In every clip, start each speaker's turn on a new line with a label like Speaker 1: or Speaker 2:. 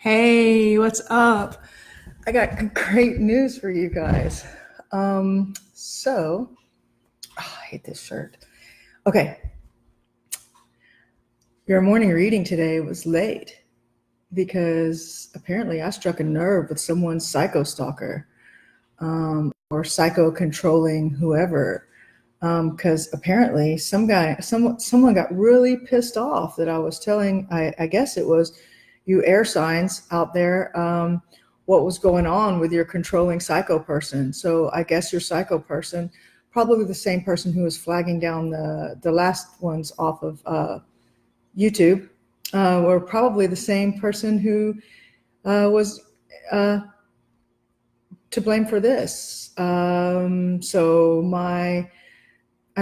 Speaker 1: Hey, what's up? I got great news for you guys. I hate this shirt. Okay, your morning reading today was late because apparently I struck a nerve with someone's psycho stalker or psycho controlling whoever. Because apparently someone got really pissed off that I was telling, I guess it was you air signs out there, what was going on with your controlling psycho person. So I guess your psycho person, probably the same person who was flagging down the last ones off of YouTube, or probably the same person who was to blame for this. I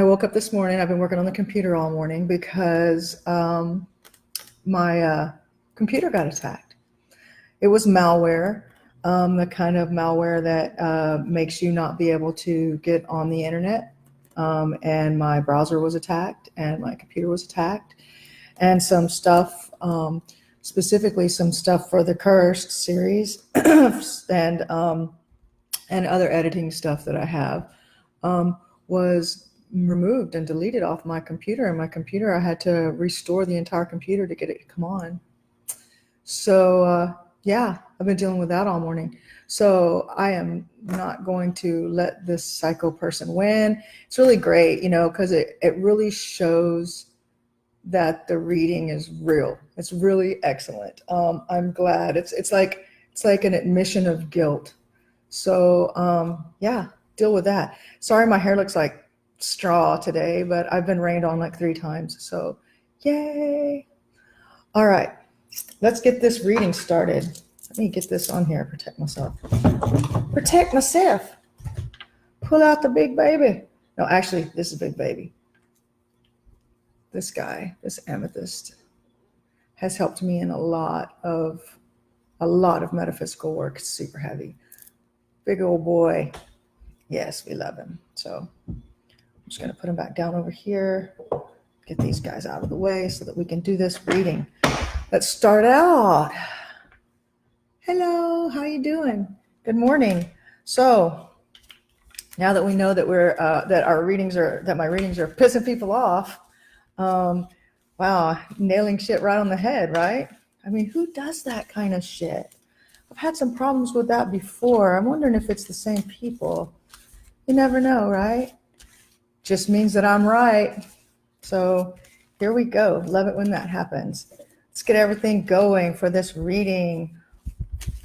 Speaker 1: woke up this morning. I've been working on the computer all morning because my computer got attacked. It was malware, the kind of malware that makes you not be able to get on the internet. And my browser was attacked, and my computer was attacked, and some stuff, specifically some stuff for the Cursed series, and other editing stuff that I have, was removed and deleted off my computer. And my computer, I had to restore the entire computer to get it to come on. So yeah, I've been dealing with that all morning. So I am not going to let this psycho person win. It's really great, because it really shows that the reading is real. It's really excellent. I'm glad. It's like an admission of guilt. So yeah, deal with that. Sorry, my hair looks like straw today, but I've been rained on like 3 times. So yay. All right, let's get this reading started. Let me get this on here. Protect myself. Protect myself. Pull out the big baby. No, actually, this is big baby. This guy, this amethyst, has helped me in a lot of metaphysical work. It's super heavy. Big old boy. Yes, we love him. So I'm just going to put him back down over here. Get these guys out of the way so that we can do this reading. Let's start out. Hello, how you doing? Good morning. So now that we know that my readings are pissing people off, wow, nailing shit right on the head, right? I mean, who does that kind of shit? I've had some problems with that before. I'm wondering if it's the same people. You never know, right? Just means that I'm right. So here we go. Love it when that happens. Let's get everything going for this reading.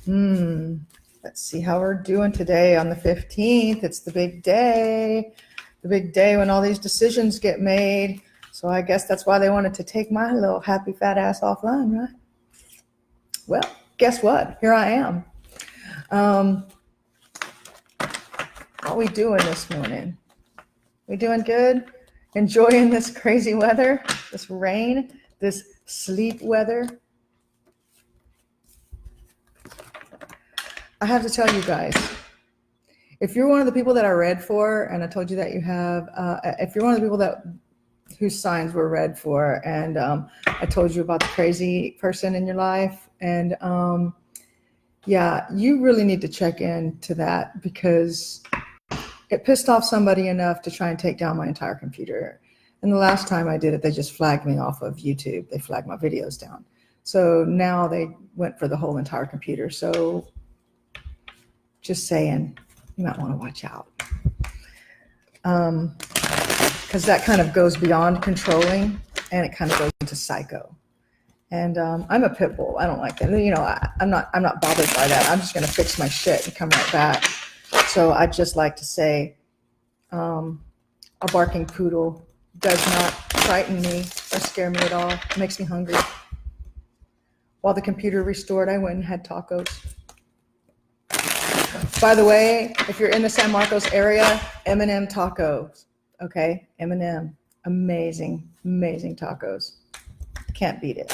Speaker 1: Let's see how we're doing today on the 15th. It's the big day when all these decisions get made. So I guess that's why they wanted to take my little happy fat ass offline, right? Well, guess what? Here I am. How we doing this morning? We doing good? Enjoying this crazy weather, this rain, this sleep weather? I have to tell you guys, if you're one of the people that I read for, and I told you that you have, if you're one of the people whose signs were read for, and I told you about the crazy person in your life, and yeah, you really need to check into that, because it pissed off somebody enough to try and take down my entire computer. And the last time I did it, they just flagged me off of YouTube. They flagged my videos down. So now they went for the whole entire computer. So just saying, you might want to watch out. Because that kind of goes beyond controlling, and it kind of goes into psycho. And I'm a pit bull. I don't like that. I'm not bothered by that. I'm just going to fix my shit and come right back. So I'd just like to say, a barking poodle does not frighten me or scare me at all. It makes me hungry. While the computer restored, I went and had tacos. By the way, if you're in the San Marcos area, M&M tacos. Okay, M&M. Amazing, amazing tacos. Can't beat it.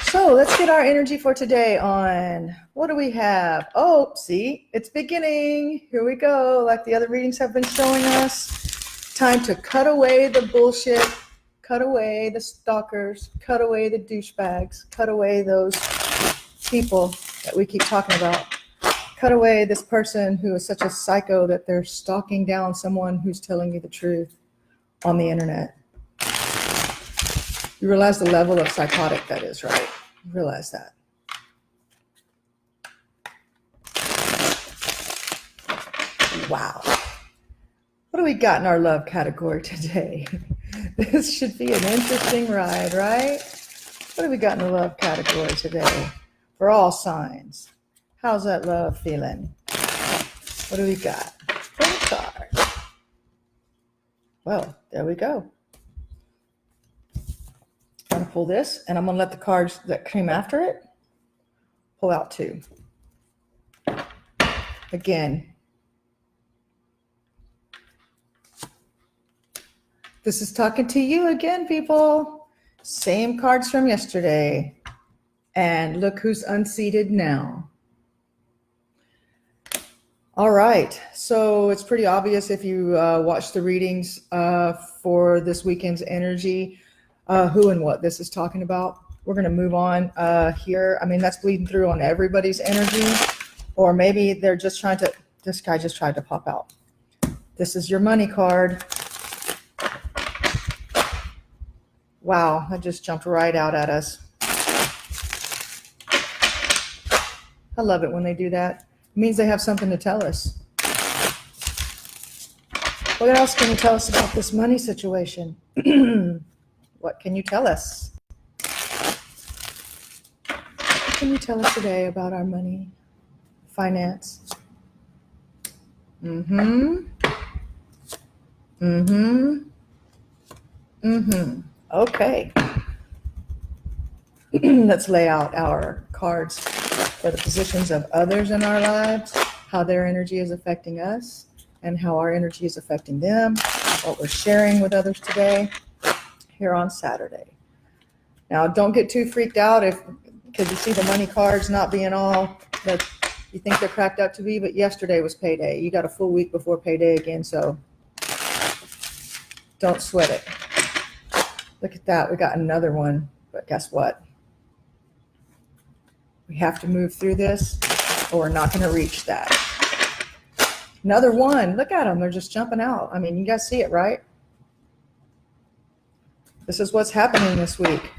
Speaker 1: So let's get our energy for today on, what do we have? Oh, see, it's beginning. Here we go. Like the other readings have been showing us. Time to cut away the bullshit. cut away the stalkers, cut away the douchebags, cut away those people that we keep talking about. Cut away this person who is such a psycho that they're stalking down someone who's telling you the truth on the internet. You realize the level of psychotic that is, right? You realize that. Wow. What do we got in our love category today? This should be an interesting ride, right? What do we got in the love category today? For all signs. How's that love feeling? What do we got? Pull a card. Well, there we go. I'm going to pull this, and I'm going to let the cards that came after it pull out too. Again, this is talking to you again, people. Same cards from yesterday. And look who's unseated now. All right, so it's pretty obvious if you watch the readings for this weekend's energy, who and what this is talking about. We're going to move on here. I mean, that's bleeding through on everybody's energy, or maybe they're just trying to, this guy just tried to pop out. This is your money card. Wow, that just jumped right out at us. I love it when they do that. It means they have something to tell us. What else can you tell us about this money situation? What can you tell us? What can you tell us today about our money, finance? Okay. Let's lay out our cards for the positions of others in our lives, how their energy is affecting us, and how our energy is affecting them, what we're sharing with others today here on Saturday. Now, don't get too freaked out because you see the money cards not being all that you think they're cracked up to be, but yesterday was payday. You got a full week before payday again, so don't sweat it. Look at that. We got another one, but guess what? We have to move through this or we're not going to reach that. Another one. Look at them. They're just jumping out. I mean, you guys see it, right? This is what's happening this week.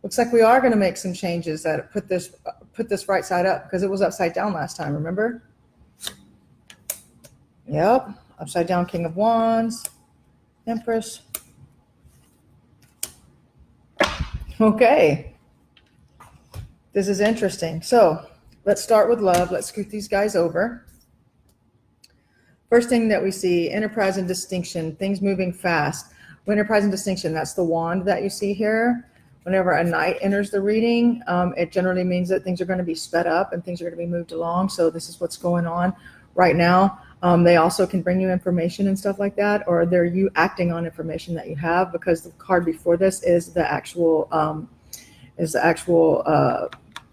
Speaker 1: Looks like we are going to make some changes that put this right side up because it was upside down last time, remember? Yep. Upside down King of Wands, Empress. Okay. This is interesting. So let's start with love. Let's scoot these guys over. First thing that we see, enterprise and distinction, things moving fast. Enterprise and distinction, that's the wand that you see here. Whenever a knight enters the reading, it generally means that things are going to be sped up and things are going to be moved along. So this is what's going on right now. They also can bring you information and stuff like that, or they're you acting on information that you have, because the card before this is the actual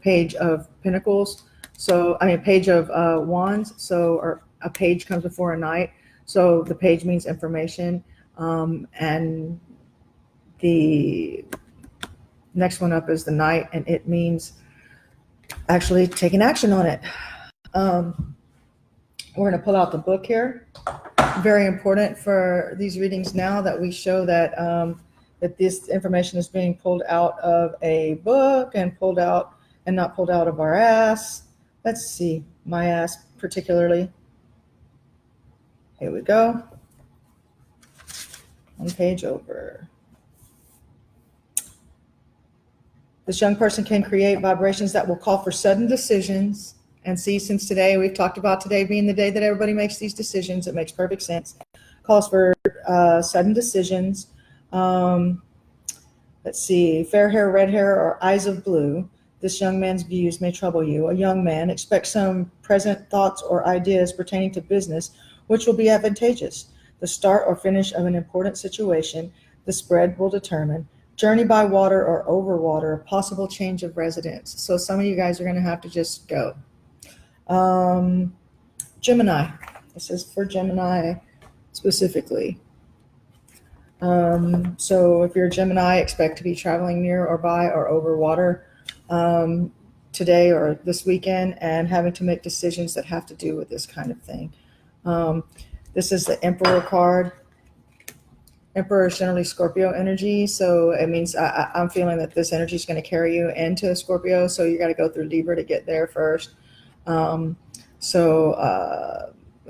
Speaker 1: Page of Pentacles. So, I mean, Page of Wands. So, or a page comes before a knight. So the page means information. And the next one up is the knight, and it means actually taking action on it. We're going to pull out the book here. Very important for these readings now that we show that that this information is being pulled out of a book and pulled out and not pulled out of our ass. Let's see, my ass particularly. Here we go. One page over. This young person can create vibrations that will call for sudden decisions. And see, since today, we've talked about today being the day that everybody makes these decisions. It makes perfect sense. Calls for sudden decisions. Let's see, fair hair, red hair, or eyes of blue. This young man's views may trouble you. A young man expects some present thoughts or ideas pertaining to business, which will be advantageous. The start or finish of an important situation, the spread will determine. Journey by water or over water, possible change of residence. So some of you guys are going to have to just go. Gemini. This is for Gemini specifically. So if you're a Gemini, expect to be traveling near or by or over water today or this weekend, and having to make decisions that have to do with this kind of thing. This is the Emperor card. Emperor is generally Scorpio energy, so it means I'm feeling that this energy is going to carry you into Scorpio, so you got to go through Libra to get there first. Let's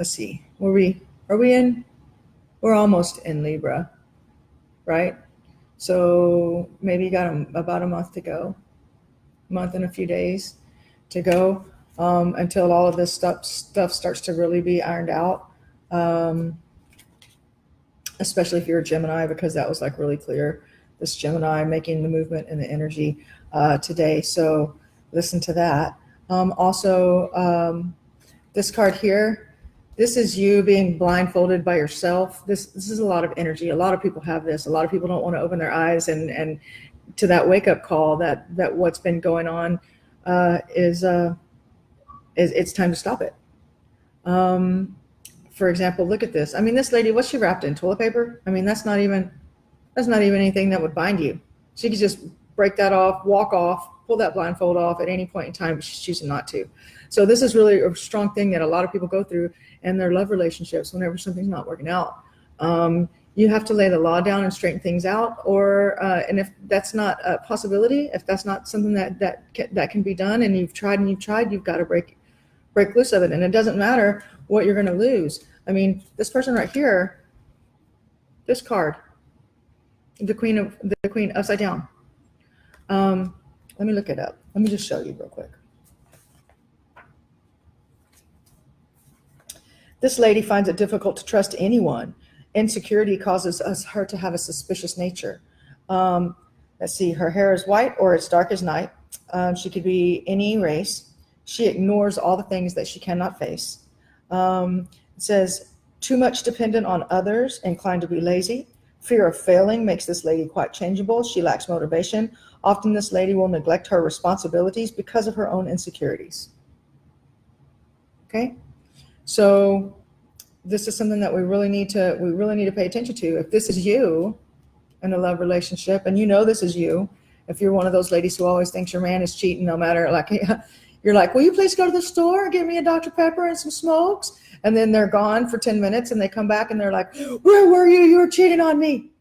Speaker 1: see, are we in? We're almost in Libra, right? So maybe you got about a month to go, month and a few days to go until all of this stuff starts to really be ironed out. Especially if you're a Gemini, because that was like really clear. This Gemini making the movement and the energy today. So listen to that. This card here, this is you being blindfolded by yourself. This is a lot of energy. A lot of people have this. A lot of people don't want to open their eyes and to that wake up call that what's been going on is it's time to stop it. For example, look at this. I mean, this lady, what's she wrapped in? Toilet paper? I mean, that's not even anything that would bind you. She could just break that off, walk off, pull that blindfold off at any point in time, but she's choosing not to. So this is really a strong thing that a lot of people go through in their love relationships whenever something's not working out. You have to lay the law down and straighten things out, and if that's not a possibility, if that's not something that can be done, and you've tried, you've got to break loose of it. And it doesn't matter what you're going to lose. I mean, this person right here, this card, the queen upside down. Let me look it up. Let me just show you real quick. This lady finds it difficult to trust anyone. Insecurity causes her to have a suspicious nature. Let's see, her hair is white or it's dark as night. She could be any race. She ignores all the things that she cannot face. It says, too much dependent on others, inclined to be lazy. Fear of failing makes this lady quite changeable. She lacks motivation. Often this lady will neglect her responsibilities because of her own insecurities. Okay? So this is something that we really need to pay attention to. If this is you in a love relationship, and you know this is you, if you're one of those ladies who always thinks your man is cheating, no matter, like, you're like, will you please go to the store and get me a Dr. Pepper and some smokes? And then they're gone for 10 minutes and they come back and they're like, where were you? You were cheating on me.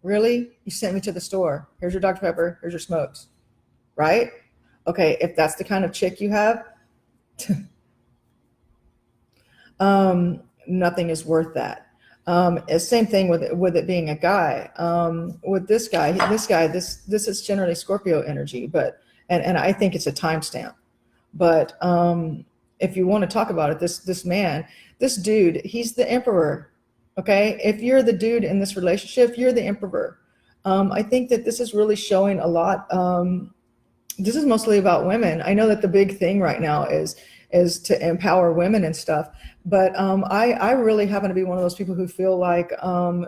Speaker 1: Really? You sent me to the store. Here's your Dr. Pepper. Here's your smokes. Right? Okay, if that's the kind of chick you have, nothing is worth that. Same thing with it being a guy. With this guy, this is generally Scorpio energy, but and I think it's a timestamp. But if you want to talk about it, this man, this dude, he's the emperor. Okay, if you're the dude in this relationship, you're the emperor. I think that this is really showing a lot. This is mostly about women. I know that the big thing right now is to empower women and stuff. But I really happen to be one of those people who feel like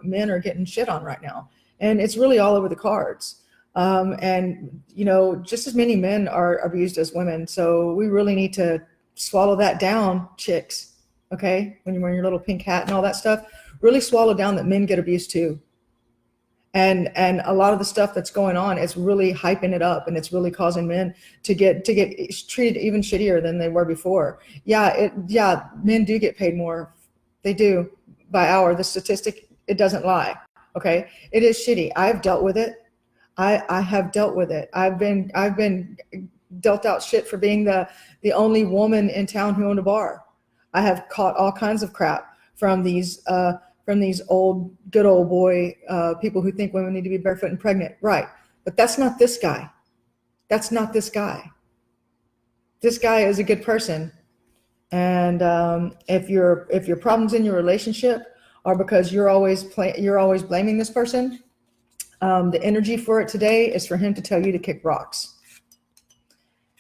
Speaker 1: men are getting shit on right now. And it's really all over the cards. And, you know, just as many men are abused as women. So we really need to swallow that down, chicks. Okay? When you're wearing your little pink hat and all that stuff, really swallow down that men get abused too. And a lot of the stuff that's going on is really hyping it up, and it's really causing men to get treated even shittier than they were before. Yeah, men do get paid more. They do by hour. The statistic, it doesn't lie. Okay, it is shitty. I've dealt with it. I have dealt with it. I've been dealt out shit for being the only woman in town who owned a bar. I have caught all kinds of crap from these good old boy people who think women need to be barefoot and pregnant. Right. But that's not this guy. That's not this guy. This guy is a good person. And if your problems in your relationship are because you're always blaming this person, the energy for it today is for him to tell you to kick rocks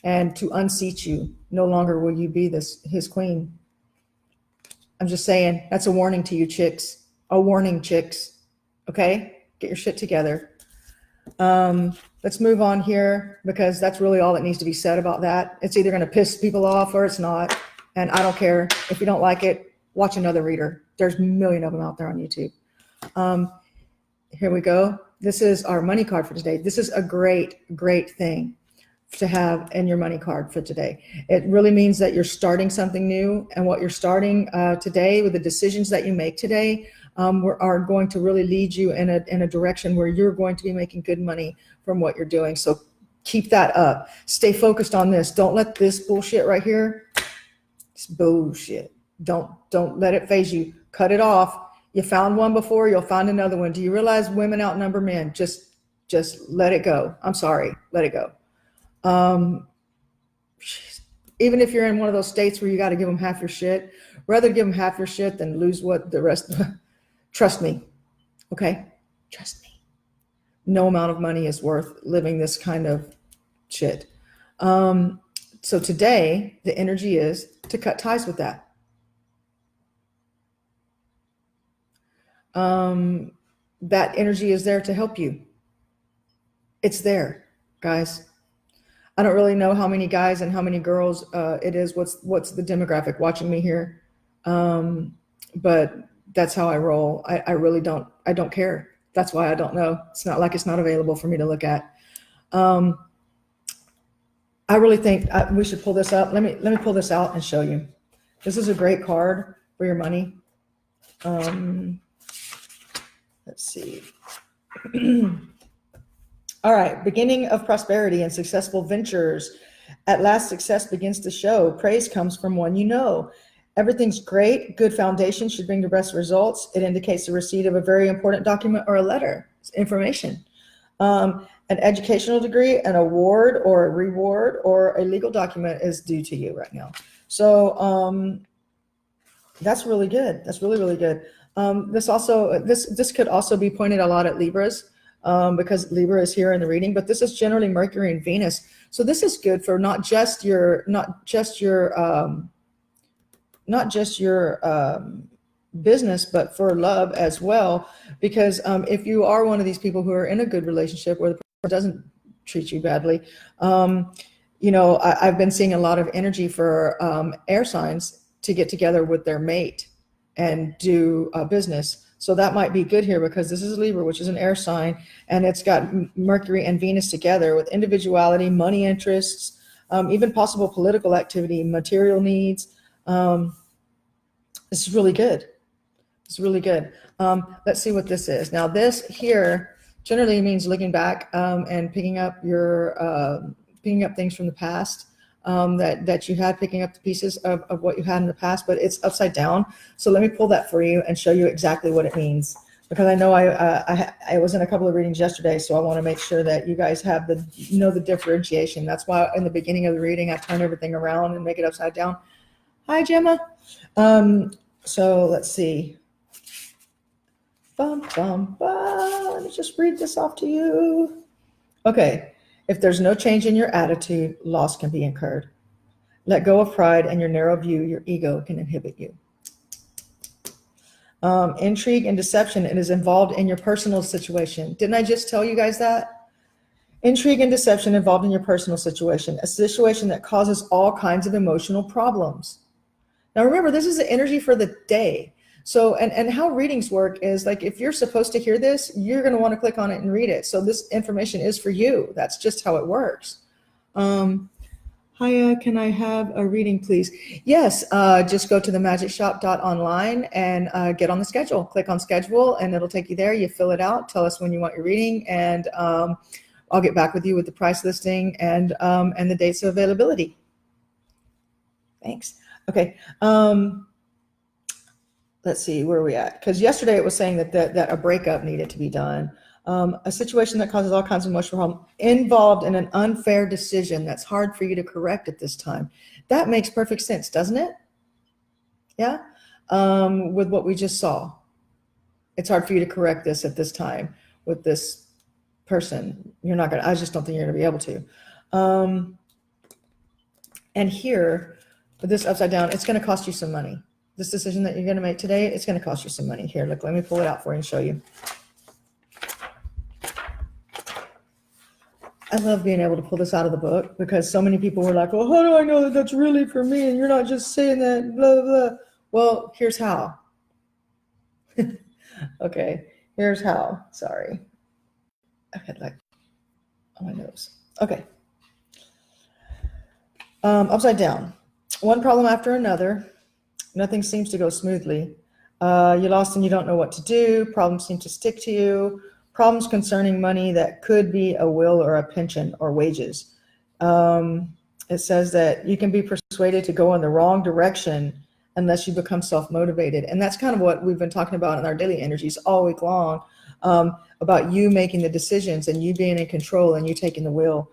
Speaker 1: and to unseat you. No longer will you be his queen. I'm just saying, that's a warning to you chicks. A warning, chicks. Okay? Get your shit together. Let's move on here, because that's really all that needs to be said about that. It's either going to piss people off or it's not. And I don't care. If you don't like it, watch another reader. There's a million of them out there on YouTube. Here we go. This is our money card for today. This is a great, great thing to have in your money card for today. It really means that you're starting something new, and what you're starting today with the decisions that you make today are going to really lead you in a direction where you're going to be making good money from what you're doing. So keep that up. Stay focused on this. Don't let this bullshit right here, it's bullshit. Don't let it phase you. Cut it off. You found one before, you'll find another one. Do you realize women outnumber men? Just let it go. I'm sorry, let it go. Even if you're in one of those states where you got to give them half your shit, rather give them half your shit than lose what the rest. Trust me. Okay, trust me. No amount of money is worth living this kind of shit. So today the energy is to cut ties with that. That energy is there to help you. It's there, guys. I don't really know how many guys and how many girls it is. What's the demographic watching me here? But that's how I roll. I really don't. I don't care. That's why I don't know. It's not like it's not available for me to look at. I really think we should pull this up. Let me pull this out and show you. This is a great card for your money. Let's see. All right. Beginning of prosperity and successful ventures. At last, success begins to show. Praise comes from one you know. Everything's great. Good foundation should bring the best results. It indicates the receipt of a very important document or a letter. It's information. An educational degree, an award or a reward or a legal document is due to you right now. So that's really good. That's really, really good. This could also be pointed a lot at Libras because Libra is here in the reading, but this is generally Mercury and Venus. So this is good for not just your business, but for love as well. Because if you are one of these people who are in a good relationship where the person doesn't treat you badly, I've been seeing a lot of energy for air signs to get together with their mate and do business. So that might be good here because this is Libra, which is an air sign, and it's got Mercury and Venus together with individuality, money interests, even possible political activity, material needs. This is really good. It's really good. Let's see what this is. Now this here generally means looking back and picking up things from the past that you had, picking up the pieces of what you had in the past, but it's upside down. So let me pull that for you and show you exactly what it means, because I know I was in a couple of readings yesterday, so I want to make sure that you guys have the differentiation. That's why in the beginning of the reading I turn everything around and make it upside down. Hi, Gemma. So let's see. Let me just read this off to you. Okay. If there's no change in your attitude, loss can be incurred. Let go of pride and your narrow view. Your ego can inhibit you. Intrigue and deception, it is involved in your personal situation. Didn't I just tell you guys that? Intrigue and deception involved in your personal situation, a situation that causes all kinds of emotional problems. Now remember, this is the energy for the day. So, and how readings work is like, if you're supposed to hear this, you're going to want to click on it and read it. So this information is for you. That's just how it works. Hiya, can I have a reading, please? Yes, just go to themagicshop.online and get on the schedule. Click on schedule and it'll take you there. You fill it out, tell us when you want your reading, and I'll get back with you with the price listing and the dates of availability. Thanks. Okay. Let's see, where are we at? Because yesterday it was saying that a breakup needed to be done. A situation that causes all kinds of emotional problems, involved in an unfair decision that's hard for you to correct at this time. That makes perfect sense, doesn't it? Yeah? With what we just saw. It's hard for you to correct this at this time with this person. I just don't think you're gonna be able to. And here, with this upside down, it's gonna cost you some money. This decision that you're going to make today, it's going to cost you some money. Here, look, let me pull it out for you and show you. I love being able to pull this out of the book because so many people were like, well, how do I know that that's really for me? And you're not just saying that, blah, blah, blah. Well, here's how. Okay, Here's how. Sorry. I had like on my nose. Okay. Upside down. One problem after another. Nothing seems to go smoothly. You're lost and you don't know what to do. Problems seem to stick to you. Problems concerning money that could be a will or a pension or wages. It says that you can be persuaded to go in the wrong direction unless you become self-motivated. And that's kind of what we've been talking about in our daily energies all week long, about you making the decisions and you being in control and you taking the wheel.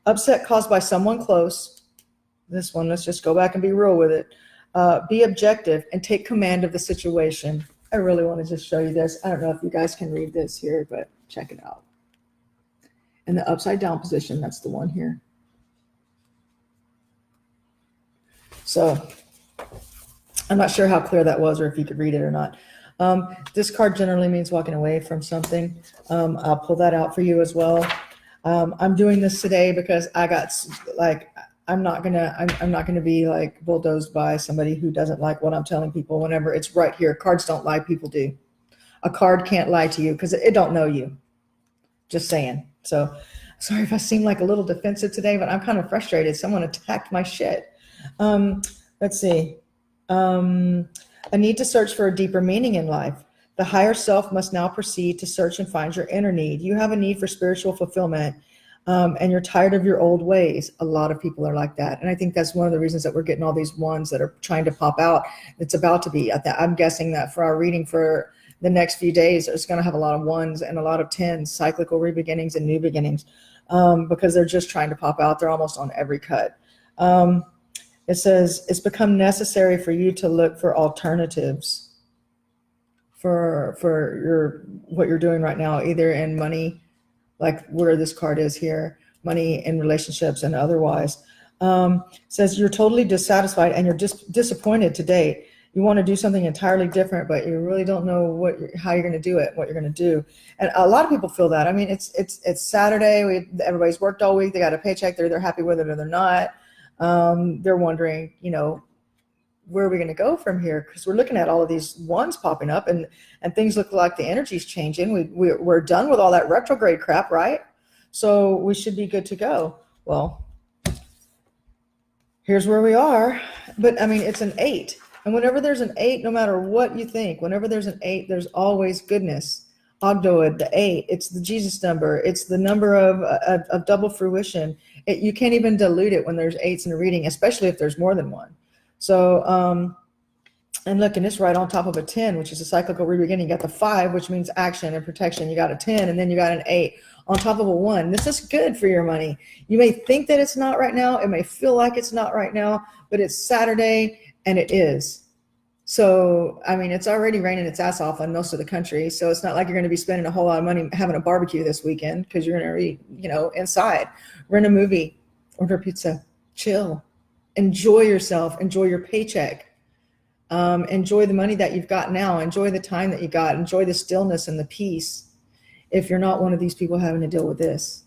Speaker 1: Upset caused by someone close. This one, let's just go back and be real with it. Be objective and take command of the situation. I really want to just show you this. I don't know if you guys can read this here, but check it out. In the upside down position, that's the one here. So I'm not sure how clear that was or if you could read it or not. This card generally means walking away from something. I'll pull that out for you as well. I'm doing this today because I got like, I'm not gonna be like bulldozed by somebody who doesn't like what I'm telling people whenever it's right here. Cards don't lie, people do. A card can't lie to you because it don't know you. Just saying. So sorry if I seem like a little defensive today, but I'm kind of frustrated. Someone attacked my shit. Let's see. A need to search for a deeper meaning in life. The higher self must now proceed to search and find your inner need. You have a need for spiritual fulfillment, and you're tired of your old ways. A lot of people are like that. And I think that's one of the reasons that we're getting all these ones that are trying to pop out. It's about to be. I'm guessing that for our reading for the next few days, it's going to have a lot of ones and a lot of tens, cyclical rebeginnings and new beginnings, because they're just trying to pop out. They're almost on every cut. It says it's become necessary for you to look for alternatives for what you're doing right now, either in money, like where this card is here, money in relationships and otherwise. Says you're totally dissatisfied and you're just disappointed today. You want to do something entirely different, but you really don't know how you're going to do it, what you're going to do. And a lot of people feel that. I mean, it's Saturday. Everybody's worked all week. They got a paycheck. They're either happy with it or they're not. They're wondering, where are we going to go from here? Because we're looking at all of these ones popping up and things look like the energy's changing. We're done with all that retrograde crap, right? So we should be good to go. Well, here's where we are. But I mean, it's an 8. And whenever there's an 8, no matter what you think, whenever there's an 8, there's always goodness. Ogdoad, the 8, it's the Jesus number. It's the number of double fruition. You can't even dilute it when there's 8s in a reading, especially if there's more than one. So, and look, and it's right on top of a 10, which is a cyclical rebeginning. You got the 5, which means action and protection. You got a 10, and then you got an 8 on top of a 1. This is good for your money. You may think that it's not right now. It may feel like it's not right now, but it's Saturday, and it is. So, I mean, it's already raining its ass off on most of the country. So it's not like you're going to be spending a whole lot of money having a barbecue this weekend because you're going to be, inside, rent a movie, order pizza, chill, enjoy yourself, enjoy your paycheck, enjoy the money that you've got now, enjoy the time that you got, enjoy the stillness and the peace. If you're not one of these people having to deal with this,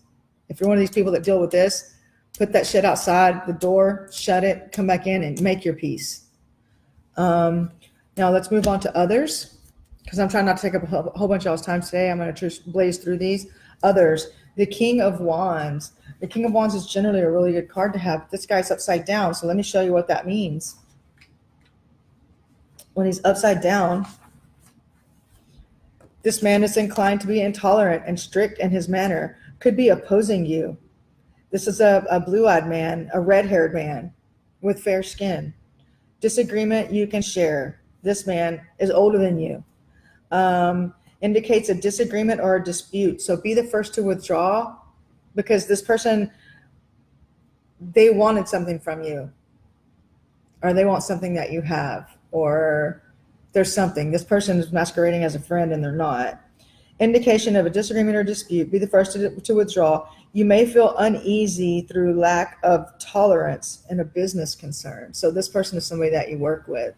Speaker 1: if you're one of these people that deal with this, put that shit outside the door, shut it, come back in and make your peace. Now let's move on to others, because I'm trying not to take up a whole bunch of y'all's time today. I'm going to just blaze through these. Others, the King of Wands. The King of Wands is generally a really good card to have. This guy's upside down, so let me show you what that means. When he's upside down, this man is inclined to be intolerant and strict in his manner, could be opposing you. This is a blue-eyed man, a red-haired man with fair skin. Disagreement you can share. This man is older than you. Indicates a disagreement or a dispute. So be the first to withdraw, because this person, they wanted something from you, or they want something that you have, or there's something. This person is masquerading as a friend and they're not. Indication of a disagreement or dispute. Be the first to withdraw. You may feel uneasy through lack of tolerance in a business concern. So this person is somebody that you work with.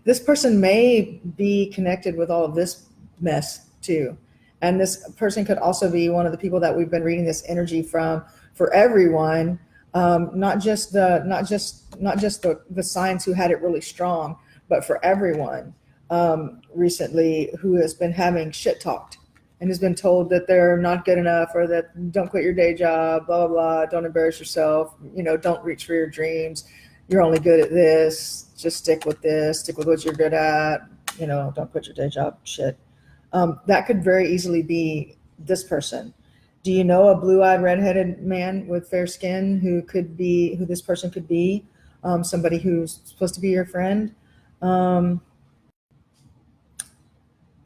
Speaker 1: This person may be connected with all of this mess too. And this person could also be one of the people that we've been reading this energy from for everyone, not just the signs who had it really strong, but for everyone. recently who has been having shit talked and has been told that they're not good enough, or that don't quit your day job, blah, blah, blah, don't embarrass yourself, don't reach for your dreams. You're only good at this. Just stick with this, stick with what you're good at, don't quit your day job, shit. That could very easily be this person. Do you know a blue-eyed, redheaded man with fair skin who this person could be? Somebody who's supposed to be your friend.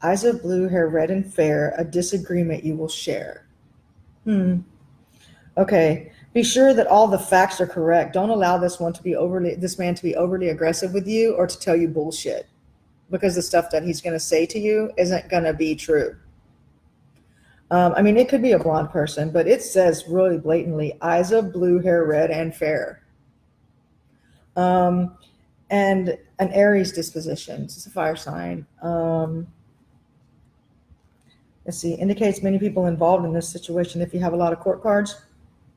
Speaker 1: Eyes of blue, hair red and fair, a disagreement you will share. Okay. Be sure that all the facts are correct. Don't allow this man to be overly aggressive with you or to tell you bullshit, because the stuff that he's going to say to you isn't going to be true. It could be a blonde person, but it says really blatantly, eyes of blue, hair red and fair. And an Aries disposition. It's a fire sign. Let's see, indicates many people involved in this situation. If you have a lot of court cards,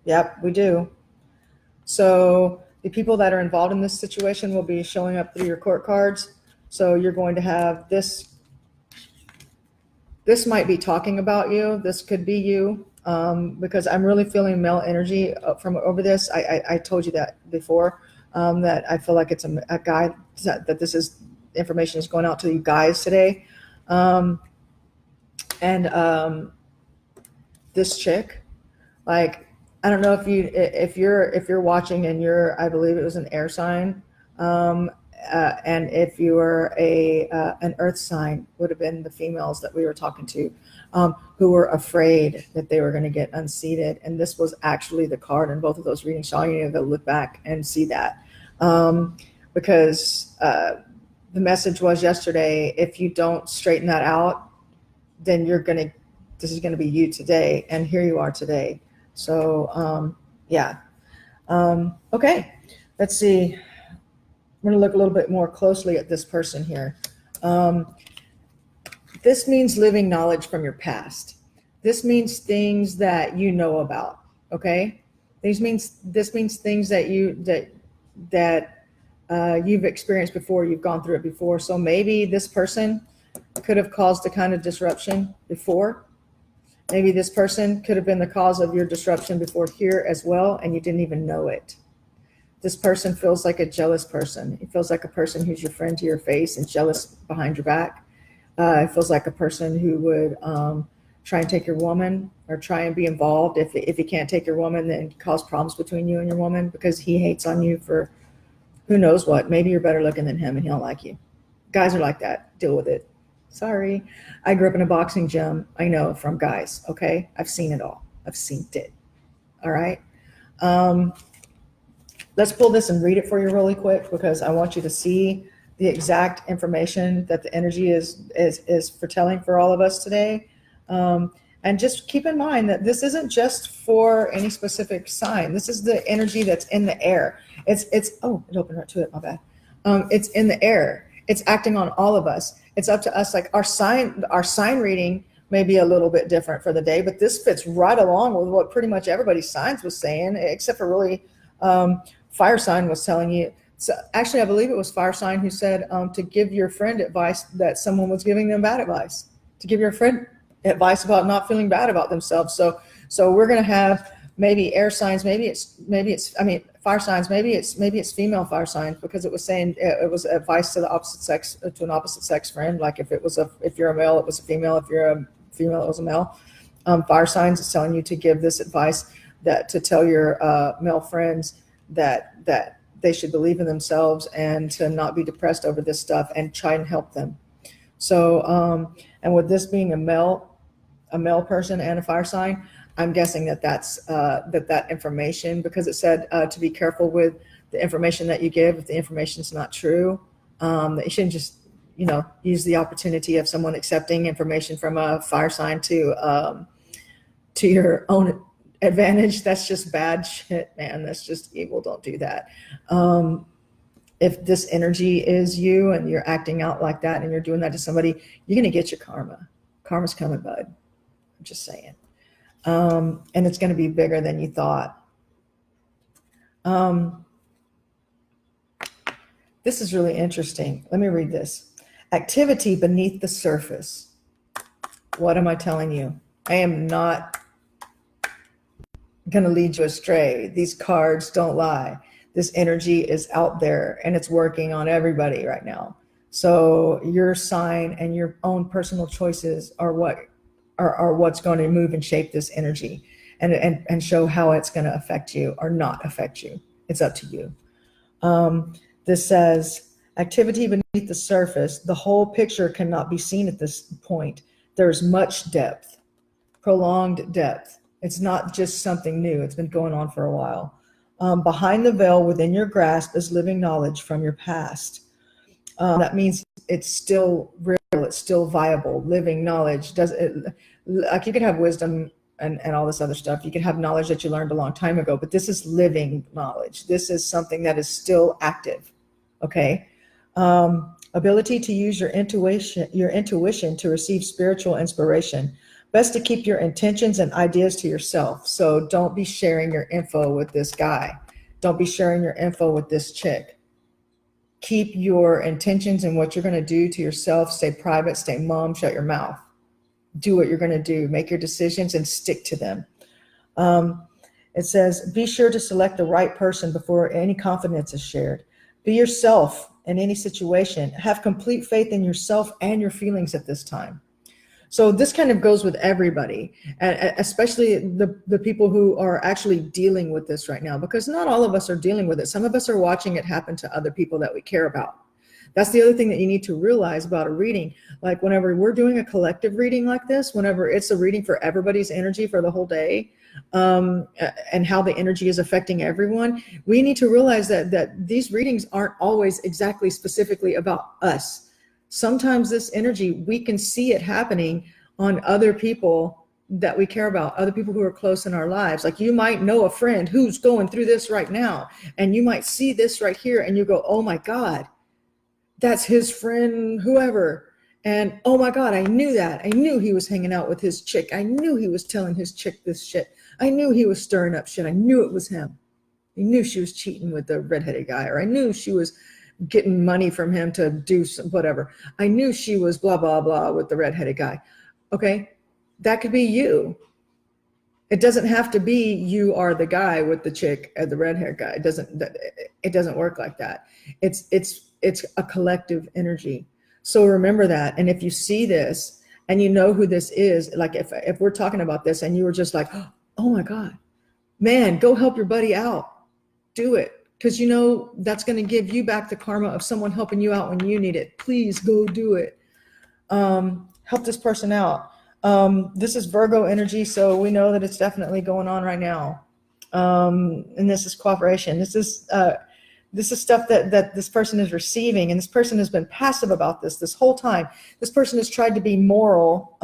Speaker 1: yep, we do. So the people that are involved in this situation will be showing up through your court cards. So you're going to have this. This might be talking about you. This could be you, because I'm really feeling male energy from over this. I told you that before, that I feel like it's a guy, that this is information is going out to you guys today. This chick, like, I don't know if you're watching and I believe it was an air sign, and if you were an earth sign, would have been the females that we were talking to, who were afraid that they were going to get unseated. And this was actually the card in both of those readings. So you need to look back and see that, because the message was yesterday, if you don't straighten that out, then this is going to be you today. And here you are today. So, yeah. Okay, let's see. I'm going to look a little bit more closely at this person here. This means living knowledge from your past. This means things that you know about. Okay, this means things that you've experienced before. You've gone through it before. So maybe this person could have caused a kind of disruption before. Maybe this person could have been the cause of your disruption before here as well, and you didn't even know it. This person feels like a jealous person. It feels like a person who's your friend to your face and jealous behind your back. It feels like a person who would try and take your woman, or try and be involved. If he can't take your woman, then cause problems between you and your woman because he hates on you for who knows what. Maybe you're better looking than him and he don't like you. Guys are like that. Deal with it. Sorry. I grew up in a boxing gym. I know from guys. Okay. I've seen it all. I've seen it. All right. Let's pull this and read it for you really quick, because I want you to see the exact information that the energy is foretelling for all of us today. And just keep in mind that this isn't just for any specific sign. This is the energy that's in the air. Oh, it opened right to it. My bad. It's in the air. It's acting on all of us. It's up to us. Like our sign reading may be a little bit different for the day, but this fits right along with what pretty much everybody's signs was saying, except for really fire sign was telling you. So actually, I believe it was fire sign who said to give your friend advice that someone was giving them bad advice. To give your friend advice about not feeling bad about themselves. So we're going to have maybe air signs, maybe it's fire signs, maybe it's female fire signs, because it was saying it was advice to the opposite sex, to an opposite sex friend. Like if you're a male, it was a female. If you're a female, it was a male. Fire signs is telling you to give this advice, that to tell your male friends that they should believe in themselves and to not be depressed over this stuff and try and help them. So, and with this being a male person and a fire sign, I'm guessing that's that information, because it said to be careful with the information that you give. If the information is not true, that you shouldn't just, use the opportunity of someone accepting information from a fire sign to your own advantage. That's just bad shit, man. That's just evil. Don't do that. If this energy is you and you're acting out like that and you're doing that to somebody, you're going to get your karma. Karma's coming, bud. I'm just saying. And it's going to be bigger than you thought. This is really interesting. Let me read this. Activity beneath the surface. What am I telling you? I am not going to lead you astray. These cards don't lie. This energy is out there and it's working on everybody right now. So your sign and your own personal choices are what's going to move and shape this energy and show how it's going to affect you or not affect you. It's up to you. This says activity beneath the surface. The whole picture cannot be seen at this point. There's much depth, prolonged depth. It's not just something new. It's been going on for a while. Behind the veil within your grasp is living knowledge from your past. That means it's still real. It's still viable. Living knowledge like you could have wisdom and all this other stuff. You could have knowledge that you learned a long time ago, but this is living knowledge. This is something that is still active. Okay. Ability to use your intuition to receive spiritual inspiration. Best to keep your intentions and ideas to yourself. So don't be sharing your info with this guy. Don't be sharing your info with this chick. Keep your intentions and what you're going to do to yourself. Stay private, stay mum, shut your mouth. Do what you're going to do. Make your decisions and stick to them. It says, be sure to select the right person before any confidence is shared. Be yourself in any situation. Have complete faith in yourself and your feelings at this time. So this kind of goes with everybody, especially the people who are actually dealing with this right now, because not all of us are dealing with it. Some of us are watching it happen to other people that we care about. That's the other thing that you need to realize about a reading. Like whenever we're doing a collective reading like this, whenever it's a reading for everybody's energy for the whole day, and how the energy is affecting everyone, we need to realize that these readings aren't always exactly specifically about us. Sometimes this energy, we can see it happening on other people that we care about, other people who are close in our lives. Like you might know a friend who's going through this right now, and you might see this right here and you go, oh my God, that's his friend, whoever. And oh my God, I knew that. I knew he was hanging out with his chick. I knew he was telling his chick this shit. I knew he was stirring up shit. I knew it was him. I knew she was cheating with the redheaded guy, or I knew she was getting money from him to do some, whatever. I knew she was blah, blah, blah with the redheaded guy. Okay. That could be you. It doesn't have to be you are the guy with the chick and the redhead guy. It doesn't work like that. It's a collective energy. So remember that. And if you see this and you know who this is, like if we're talking about this and you were just like, oh my God, man, go help your buddy out. Do it. Because you know that's going to give you back the karma of someone helping you out when you need it. Please go do it. Help this person out. This is Virgo energy, so we know that it's definitely going on right now. And this is cooperation. This is stuff that this person is receiving, and this person has been passive about this whole time. This person has tried to be moral.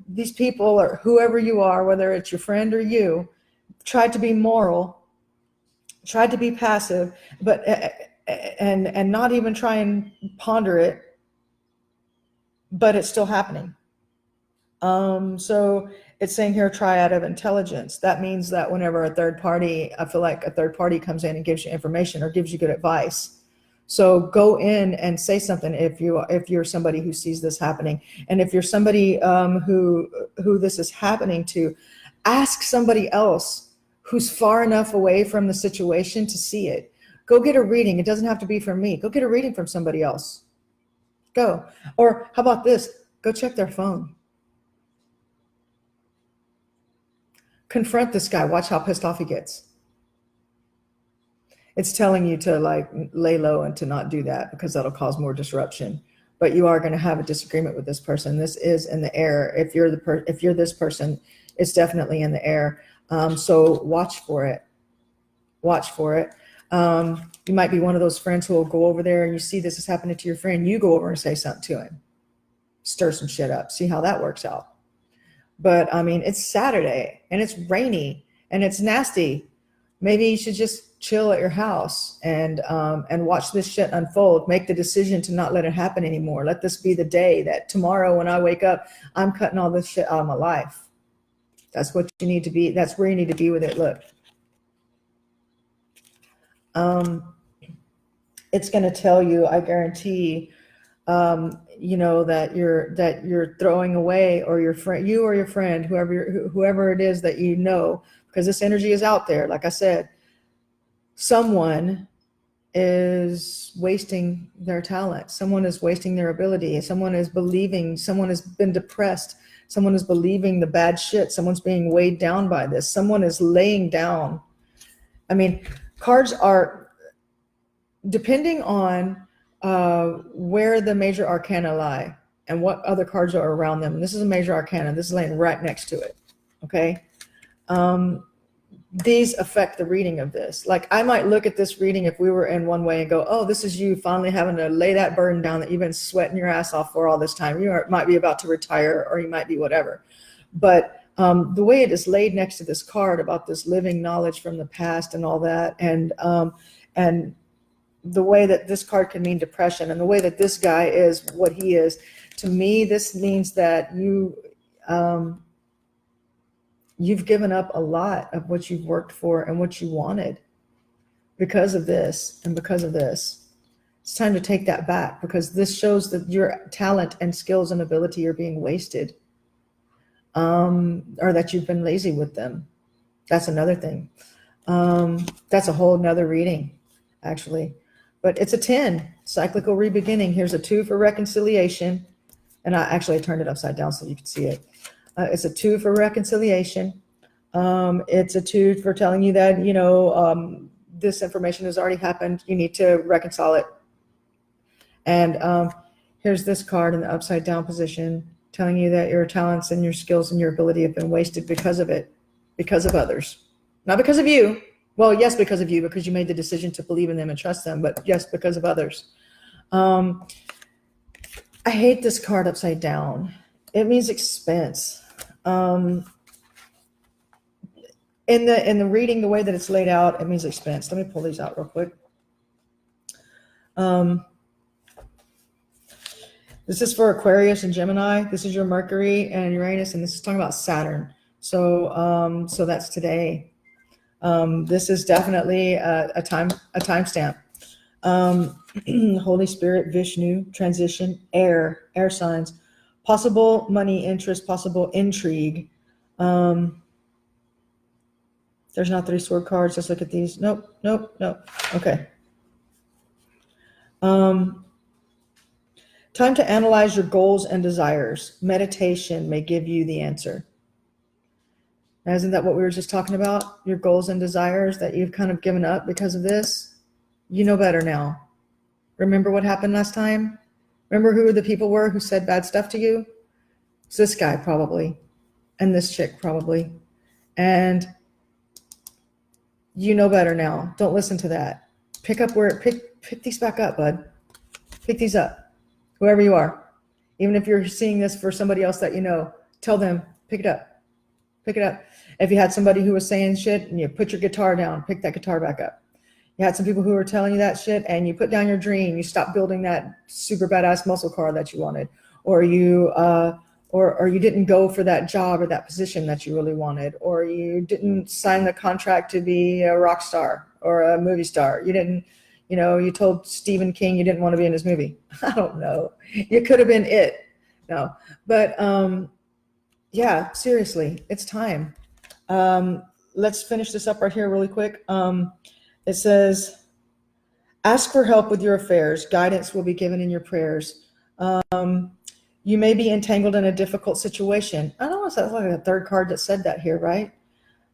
Speaker 1: These people, or whoever you are, whether it's your friend or you, tried to be moral, tried to be passive, but and not even try and ponder it, but it's still happening. So it's saying here triad of intelligence. That means that whenever a third party, I feel like a third party comes in and gives you information or gives you good advice. So go in and say something if you're somebody who sees this happening, and if you're somebody who this is happening to, ask somebody else who's far enough away from the situation to see it. Go get a reading. It doesn't have to be from me. Go get a reading from somebody else. Go. Or how about this? Go check their phone. Confront this guy. Watch how pissed off he gets. It's telling you to like lay low and to not do that, because that'll cause more disruption. But you are going to have a disagreement with this person. This is in the air. If you're this person, it's definitely in the air. So watch for it. Watch for it. You might be one of those friends who will go over there and you see this is happening to your friend. You go over and say something to him. Stir some shit up. See how that works out. But I mean, it's Saturday and it's rainy and it's nasty. Maybe you should just chill at your house and watch this shit unfold. Make the decision to not let it happen anymore. Let this be the day that tomorrow when I wake up, I'm cutting all this shit out of my life. That's what you need to be. That's where you need to be with it. Look. It's going to tell you, I guarantee, you know, that you're throwing away, or your friend, you or your friend, whoever it is that you know, because this energy is out there. Like I said, someone is wasting their talent. Someone is wasting their ability. Someone is believing, someone has been depressed. Someone is believing the bad shit. Someone's being weighed down by this. Someone is laying down. I mean, cards are, depending on where the major arcana lie and what other cards are around them. And this is a major arcana. This is laying right next to it. Okay. These affect the reading of this. Like, I might look at this reading if we were in one way and go, oh, this is you finally having to lay that burden down that you've been sweating your ass off for all this time. Might be about to retire, or you might be whatever. But the way it is laid next to this card about this living knowledge from the past and all that, and the way that this card can mean depression, and the way that this guy is what he is, to me, this means that you've given up a lot of what you've worked for and what you wanted because of this and because of this. It's time to take that back, because this shows that your talent and skills and ability are being wasted, or that you've been lazy with them. That's another thing. That's a whole nother reading, actually. But it's a 10, cyclical re-beginning. Here's a 2 for reconciliation. And I turned it upside down so you can see it. It's a 2 for reconciliation. It's a 2 for telling you that, you know, this information has already happened. You need to reconcile it. And here's this card in the upside down position, telling you that your talents and your skills and your ability have been wasted because of it, because of others, not because of you. Well, yes, because of you, because you made the decision to believe in them and trust them, but yes, because of others. I hate this card upside down. It means expense. In the reading, the way that it's laid out, it means expense. Let me pull these out real quick. This is for Aquarius and Gemini. This is your Mercury and Uranus, and this is talking about Saturn. So that's today. This is definitely a timestamp. Holy Spirit, Vishnu, transition, air signs, possible money interest, possible intrigue. There's not 3 sword cards. Let's look at these. Nope. Okay. Time to analyze your goals and desires. Meditation may give you the answer. Isn't that what we were just talking about? Your goals and desires that you've kind of given up because of this? You know better now. Remember what happened last time? Remember who the people were who said bad stuff to you? It's this guy probably, and this chick probably. And you know better now. Don't listen to that. Pick these back up, bud. Pick these up. Whoever you are. Even if you're seeing this for somebody else that you know, tell them, pick it up. Pick it up. If you had somebody who was saying shit and you put your guitar down, pick that guitar back up. You had some people who were telling you that shit and you put down your dream, you stopped building that super badass muscle car that you wanted, or you didn't go for that job or that position that you really wanted, or you didn't sign the contract to be a rock star or a movie star. You didn't, you know, you told Stephen King you didn't want to be in his movie. I don't know. You could have been it. No, but yeah, seriously, it's time. Let's finish this up right here really quick. It says, ask for help with your affairs. Guidance will be given in your prayers. You may be entangled in a difficult situation. I don't know if that's like a third card that said that here, right?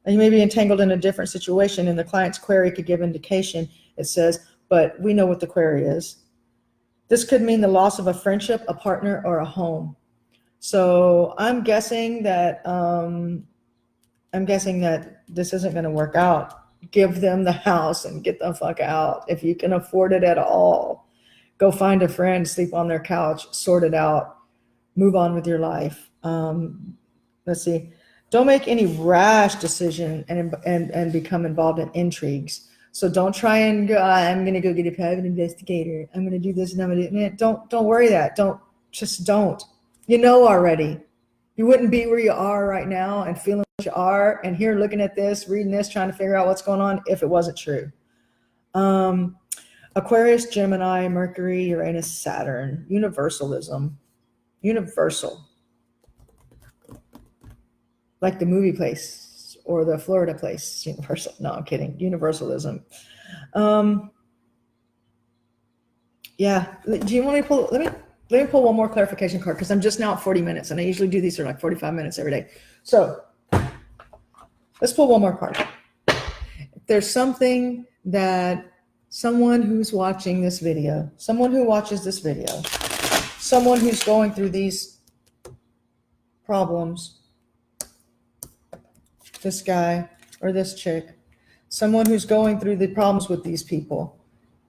Speaker 1: You may be entangled in a different situation, and the client's query could give indication. It says, but we know what the query is. This could mean the loss of a friendship, a partner, or a home. So I'm guessing that this isn't going to work out. Give them the house and get the fuck out. If you can afford it at all, go find a friend, sleep on their couch, sort it out, move on with your life. Let's see. Don't make any rash decision and become involved in intrigues. So don't try and go, I'm going to go get a private investigator. I'm going to do this and I'm going to do it. Don't worry that. Don't. You know already. You wouldn't be where you are right now and feeling what you are and here looking at this, reading this, trying to figure out what's going on if it wasn't true. Aquarius, Gemini, Mercury, Uranus, Saturn. Universalism. Universal. Like the movie place or the Florida place. Universal. No, I'm kidding. Universalism. Yeah. Do you want me to pull? Let me pull one more clarification card because I'm just now at 40 minutes, and I usually do these for like 45 minutes every day. So let's pull one more card. If there's something that someone who's watching this video, someone who watches this video, someone who's going through these problems, this guy or this chick, someone who's going through the problems with these people,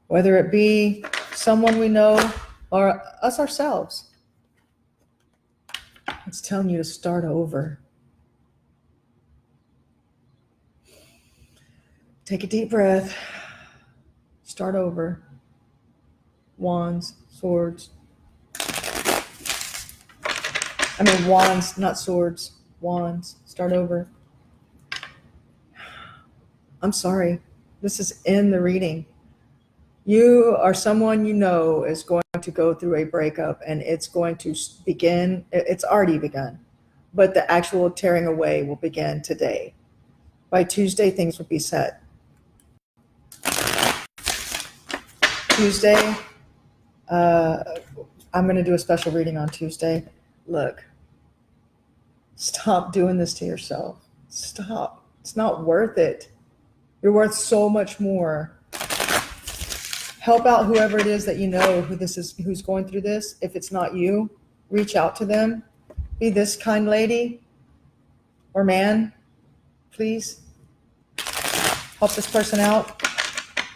Speaker 1: whether it be someone we know or us ourselves, it's telling you to start over. Take a deep breath. Start over. Wands, swords. I mean wands, not swords. Wands. Start over. I'm sorry. This is in the reading. You are someone you know is going to go through a breakup, and it's going to begin. It's already begun, but the actual tearing away will begin today. By Tuesday, things will be set. Tuesday, I'm going to do a special reading on Tuesday. Look, stop doing this to yourself. Stop. It's not worth it. You're worth so much more. Help out whoever it is that you know who's going through this. If it's not you, reach out to them. Be this kind lady or man, please. Help this person out.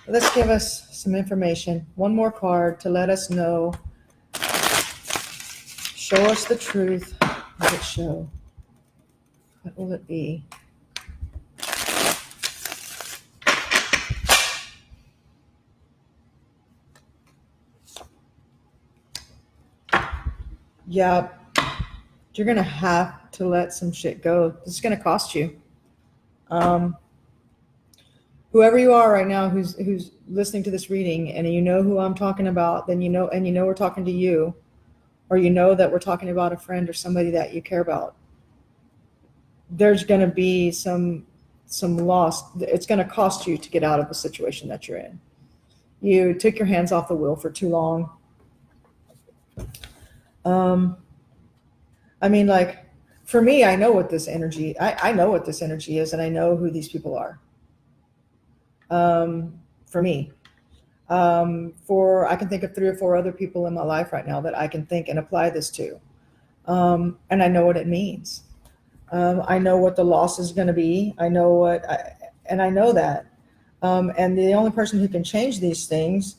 Speaker 1: Let's give us some information. One more card to let us know. Show us the truth. Let it show. What will it be? Yeah, you're going to have to let some shit go. This is going to cost you. Whoever you are right now who's listening to this reading, and you know who I'm talking about, then you know we're talking to you, or you know that we're talking about a friend or somebody that you care about. There's going to be some loss. It's going to cost you to get out of the situation that you're in. You took your hands off the wheel for too long. I mean, like, for me, I know what this energy, I know what this energy is, and I know who these people are. For me, I can think of 3 or 4 other people in my life right now that I can think and apply this to. And I know what it means. I know what the loss is going to be. I know I know that. And the only person who can change these things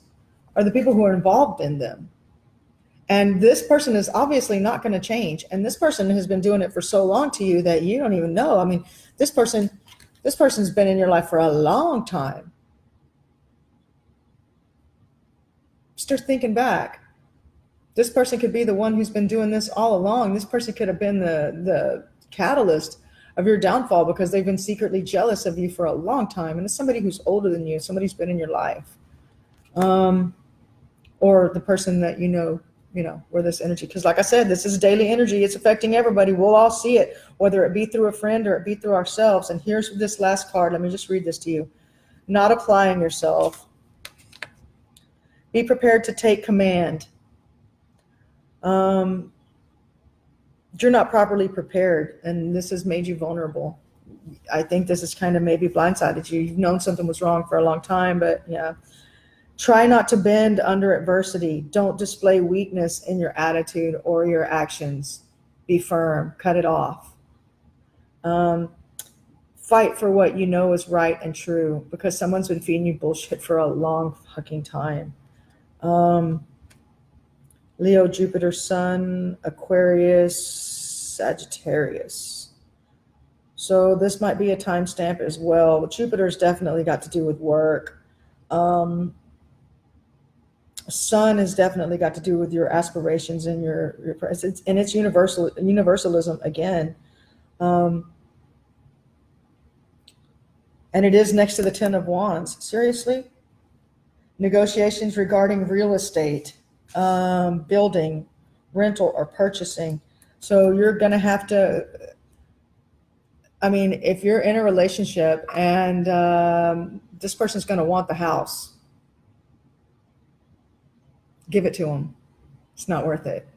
Speaker 1: are the people who are involved in them. And this person is obviously not going to change. And this person has been doing it for so long to you that you don't even know. I mean, this person's been in your life for a long time. Start thinking back. This person could be the one who's been doing this all along. This person could have been the catalyst of your downfall because they've been secretly jealous of you for a long time. And it's somebody who's older than you, somebody who's been in your life. Or the person that you know, where this energy, because like I said, this is daily energy. It's affecting everybody. We'll all see it, whether it be through a friend or it be through ourselves. And here's this last card. Let me just read this to you. Not applying yourself. Be prepared to take command. You're not properly prepared, and this has made you vulnerable. I think this has kind of maybe blindsided you. You've known something was wrong for a long time, but yeah. Try not to bend under adversity. Don't display weakness in your attitude or your actions. Be firm. Cut it off. Fight for what you know is right and true, because someone's been feeding you bullshit for a long fucking time. Leo, Jupiter, Sun, Aquarius, Sagittarius. So this might be a timestamp as well. Jupiter's definitely got to do with work. Sun has definitely got to do with your aspirations and your and it's universalism again. And it is next to the 10 of Wands. Seriously? Negotiations regarding real estate, building, rental, or purchasing. So you're going to have to, I mean, if you're in a relationship and this person's going to want the house, give it to them. It's not worth it.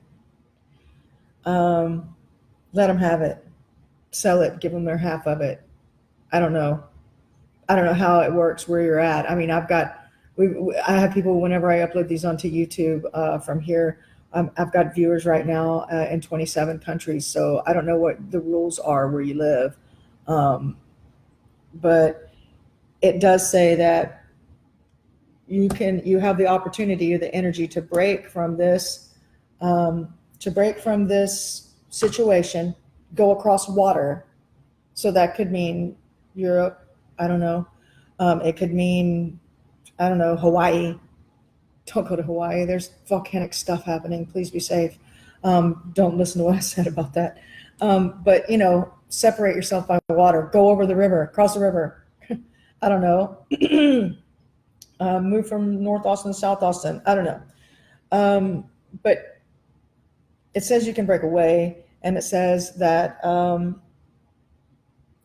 Speaker 1: Let them have it. Sell it. Give them their half of it. I don't know. I don't know how it works where you're at. I mean, I have people whenever I upload these onto YouTube from here. I've got viewers right now in 27 countries, so I don't know what the rules are where you live. But it does say that you have the opportunity or the energy to break from this, situation, go across water. So that could mean Europe. I don't know. It could mean, I don't know, Hawaii. Don't go to Hawaii. There's volcanic stuff happening. Please be safe. Don't listen to what I said about that. But, separate yourself by water. Go over the river, cross the river. I don't know. Move from North Austin to South Austin. I don't know. But it says you can break away, and it says that,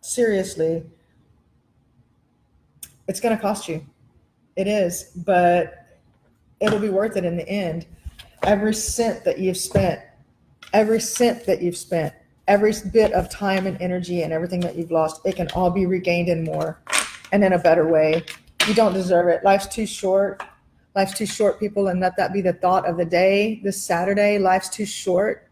Speaker 1: seriously, it's going to cost you. It is, but it'll be worth it in the end. Every cent that you've spent, every bit of time and energy and everything that you've lost, it can all be regained and more, and in a better way. You don't deserve it. Life's too short. Life's too short, people, and let that be the thought of the day this Saturday. Life's too short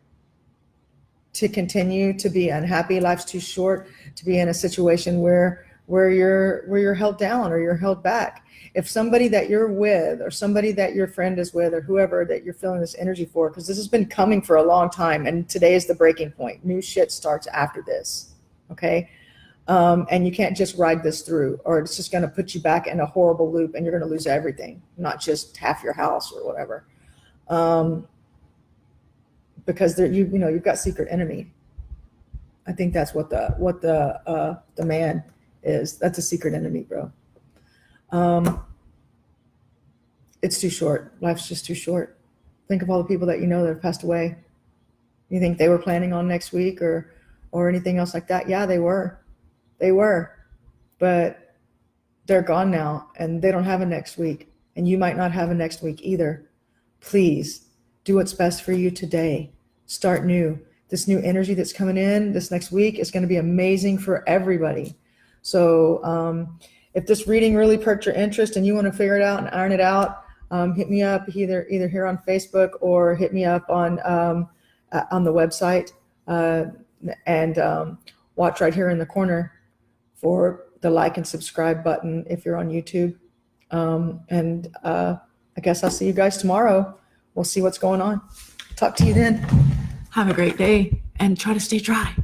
Speaker 1: to continue to be unhappy. Life's too short to be in a situation where you're held down or you're held back. If somebody that you're with or somebody that your friend is with or whoever that you're feeling this energy for, because this has been coming for a long time, and today is the breaking point. New shit starts after this, okay? And you can't just ride this through, or it's just going to put you back in a horrible loop and you're going to lose everything, not just half your house or whatever. Because you've got secret enemy. I think that's what the man is. That's a secret enemy, bro. It's too short. Life's just too short. Think of all the people that that have passed away. You think they were planning on next week or anything else like that? Yeah, they were. But they're gone now, and they don't have a next week, and you might not have a next week either. Please do what's best for you today. Start new. This new energy that's coming in this next week is going to be amazing for everybody. So if this reading really perked your interest and you want to figure it out and iron it out, hit me up either here on Facebook or hit me up on the website, and watch right here in the corner for the like and subscribe button if you're on YouTube. I guess I'll see you guys tomorrow. We'll see what's going on. Talk to you then. Have a great day and try to stay dry.